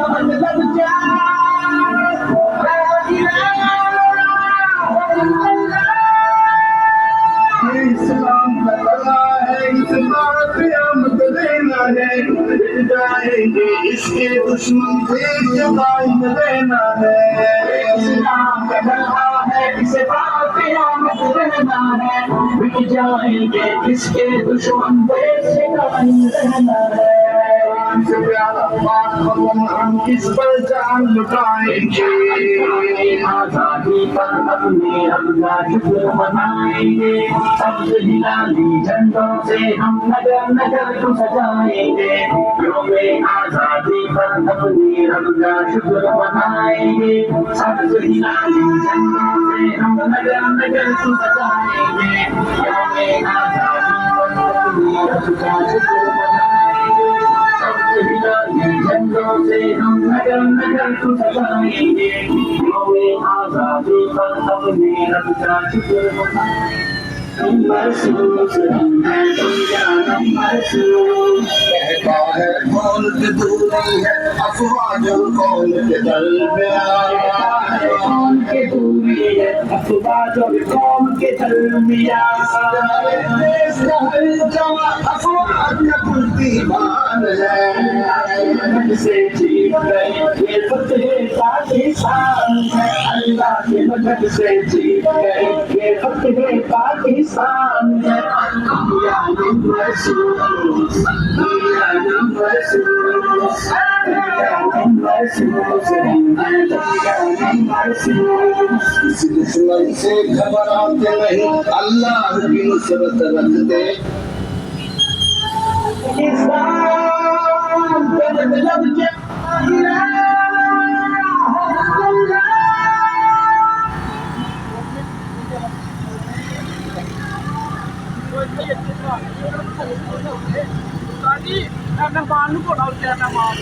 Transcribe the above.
ईमान लग जा ला इलाहा इल्लल्लाह। इस्लाम का तला है, इस बार क़यामत देना है, मिट जाएंगे इसके दुश्मन देख कायम देना है। इस्लाम का तला है, इस बार क़यामत देना है, मिट जाएंगे इसके दुश्मन देख कायम देना है। से प्यारा पाक कलम हम किस पर जान लुटाएंगे, आजादी पर अपने अल्लाह शुक्र मनाएंगे। सब्ज हिलाली झंडों से हम नगर नगर को सजाएंगे, योमे आजादी पर अपने अल्लाह शुक्र मनाएंगे। सब्ज हिलाली झंडों से हम नगर नगर को सजाएंगे, योमे आजादी पर अपने अल्लाह शुक्र मनाएंगे। झंडों से हम नगर नगर को सजाएंगे, योमे आजादी पर अपने रब का शुक्र मनाएंगे। महसूस है दुनिया महसूस, कहता है कौन के दूरी है अफवाह जो कौन के दल में आया है, कौन के दूरी है अफवाह जो कौन के दल में आया। अफवाह न खुलती मान है, से जीत गए ये फतेह पाकिस्तान है, अल्लाह के मदद से जीत गए ये फतेह पाकिस्तान है। दुनिया नंबर सूस, दुनिया नंबर सूस, दुनिया नंबर सूस, दुनिया नंबर सूस। किसी दुश्मन से घबराते नहीं, अल्लाह की नुसरत रखते। इस्लाम गलत लग जा इलाहा इल्लल्लाह। मेहमान को ना मेहमान